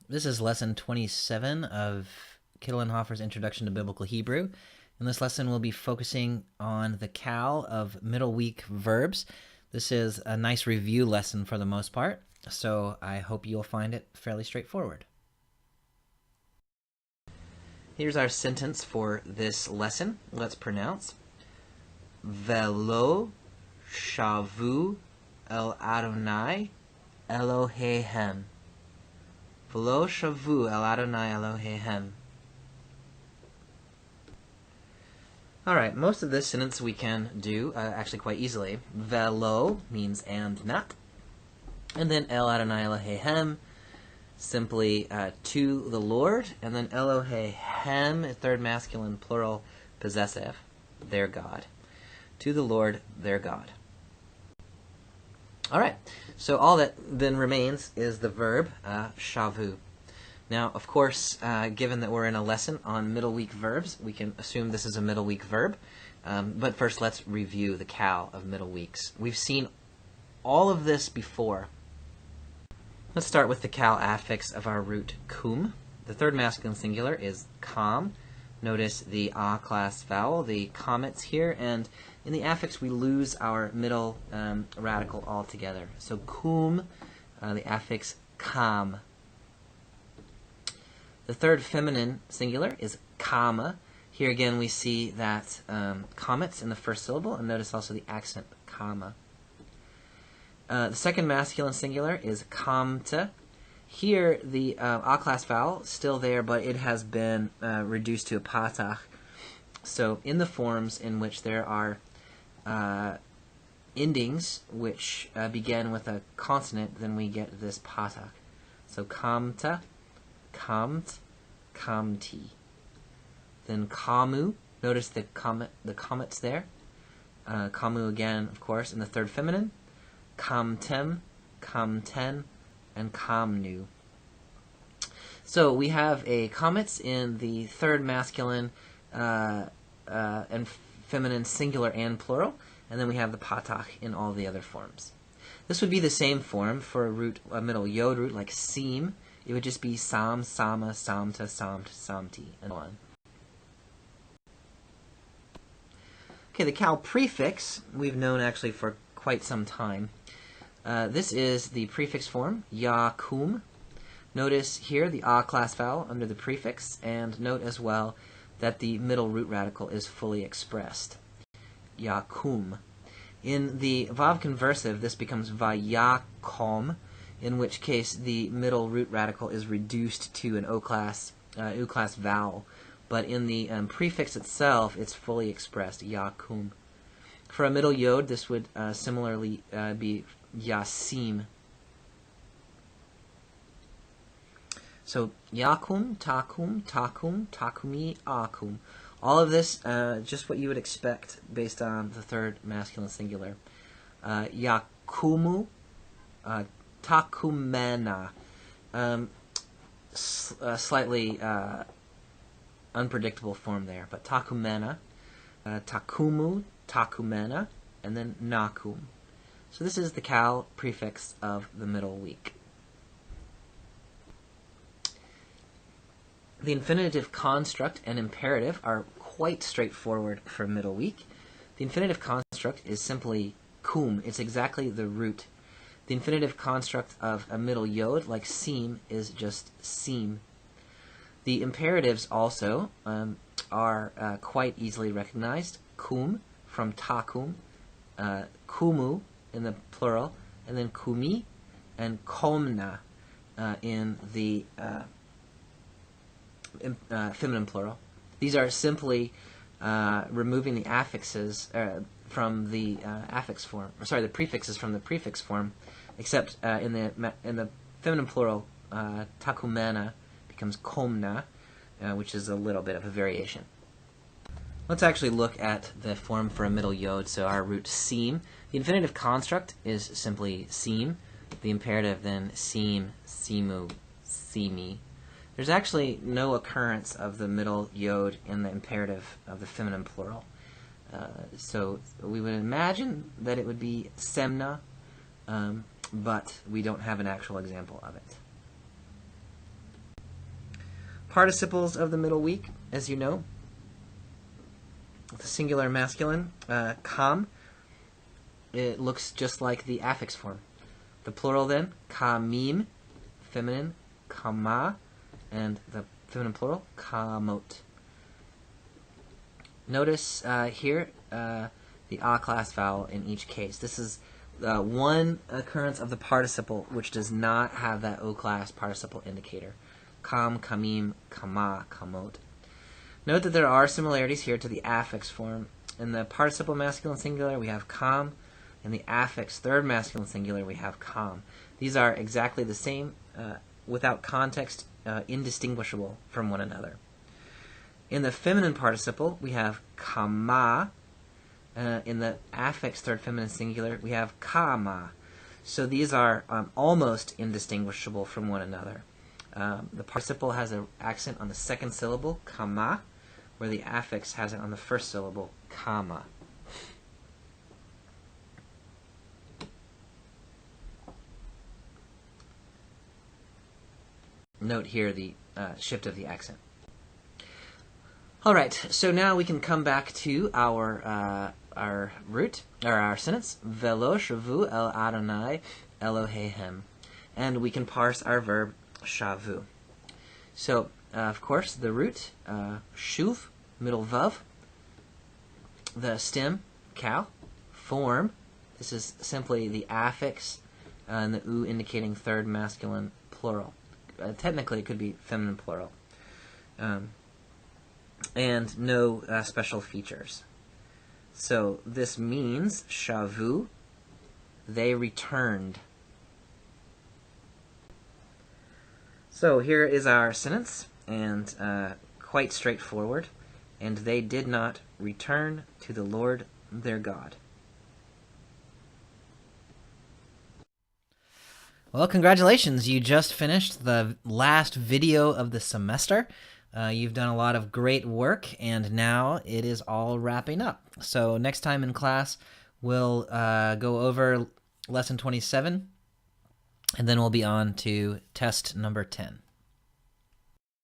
This is lesson 27 of Kittel and Hoffer's Introduction to Biblical Hebrew. In this lesson, we'll be focusing on the cal of middle week verbs. This is a nice review lesson for the most part, so I hope you'll find it fairly straightforward. Here's our sentence for this lesson. Let's pronounce. Velo shavu el Adonai Elohehem. Velo shavu el Adonai Elohehem. Alright, most of this sentence we can do actually quite easily. Velo means and not. And then El Adonai Elohehem, simply to the Lord. And then Elohehem, third masculine plural possessive, their God. To the Lord, their God. Alright, so all that then remains is the verb shavu. Now, of course, given that we're in a lesson on middle week verbs, we can assume this is a middle week verb. But first, let's review the cal of middle weeks. We've seen all of this before. Let's start with the cal affix of our root kum. The third masculine singular is kam. Notice the a class vowel, the comets here, and in the affix we lose our middle radical altogether. So kum, the affix kam. The third feminine singular is kama. Here again we see that comets in the first syllable, and notice also the accent kama. The second masculine singular is kamta. Here the a class vowel still there, but it has been reduced to a patach. So in the forms in which there are endings which begin with a consonant, then we get this patach. So kamta, kamt, kamti. Then kamu, notice the comets there. Kamu again, of course, in the third feminine. Kamtem, kamten, and kamnu. So we have a comets in the third masculine and feminine singular and plural, and then we have the patach in all the other forms. This would be the same form for a middle yod root like seem. It would just be sam, sama, samta, samt, samti, and so on. Okay, the cal prefix we've known actually for quite some time. This is the prefix form, yakum. Notice here the a class vowel under the prefix, and note as well that the middle root radical is fully expressed. Yakum. In the vav conversive, this becomes vayakom, in which case the middle root radical is reduced to an u class vowel. But in the prefix itself, it's fully expressed, yakum. For a middle yod, this would similarly be yasim. So yakum, takum, takum, takumi, akum. All of this, just what you would expect based on the third masculine singular. Yakumu, takumena. Slightly unpredictable form there, but takumena, takumu, takumena, and then nakum. So this is the cal prefix of the middle week. The infinitive construct and imperative are quite straightforward for middle week. The infinitive construct is simply kum. It's exactly the root. The infinitive construct of a middle yod, like seem, is just seem. The imperatives also are quite easily recognized. Kum from takum, kumu in the plural, and then kumi and komna in the feminine plural. These are simply removing the affixes from the affix form, the prefixes from the prefix form, except in the feminine plural, takumena becomes komna, which is a little bit of a variation. Let's actually look at the form for a middle yod, so our root seem. The infinitive construct is simply seem. The imperative then seem, simu, simi. There's actually no occurrence of the middle yod in the imperative of the feminine plural. So we would imagine that it would be semna, but we don't have an actual example of it. Participles of the middle week, as you know. The singular masculine, kam, it looks just like the affix form. The plural then, kamim, feminine, kama, and the feminine plural, kamot. Notice here the a class vowel in each case. This is one occurrence of the participle which does not have that o class participle indicator. Kam, kamim, kama, kamot. Note that there are similarities here to the affix form. In the participle masculine singular, we have kam. In the affix third masculine singular, we have kam. These are exactly the same, without context, indistinguishable from one another. In the feminine participle, we have kama. In the affix third feminine singular, we have kama. So these are almost indistinguishable from one another. The participle has an accent on the second syllable, kama, where the affix has it on the first syllable, kama. Note here the shift of the accent. All right, so now we can come back to our root, or our sentence, Velo shavu el Adonai Elohehem, and we can parse our verb shavu. So, of course, the root, shuv, middle vav, the stem, cow, form, this is simply the affix, and the u indicating third masculine plural. Technically, it could be feminine plural. And no special features. So this means, shavu, they returned. So here is our sentence, and quite straightforward. And they did not return to the Lord their God. Well, congratulations. You just finished the last video of the semester. You've done a lot of great work, and now it is all wrapping up. So next time in class, we'll go over lesson 27, and then we'll be on to test number 10.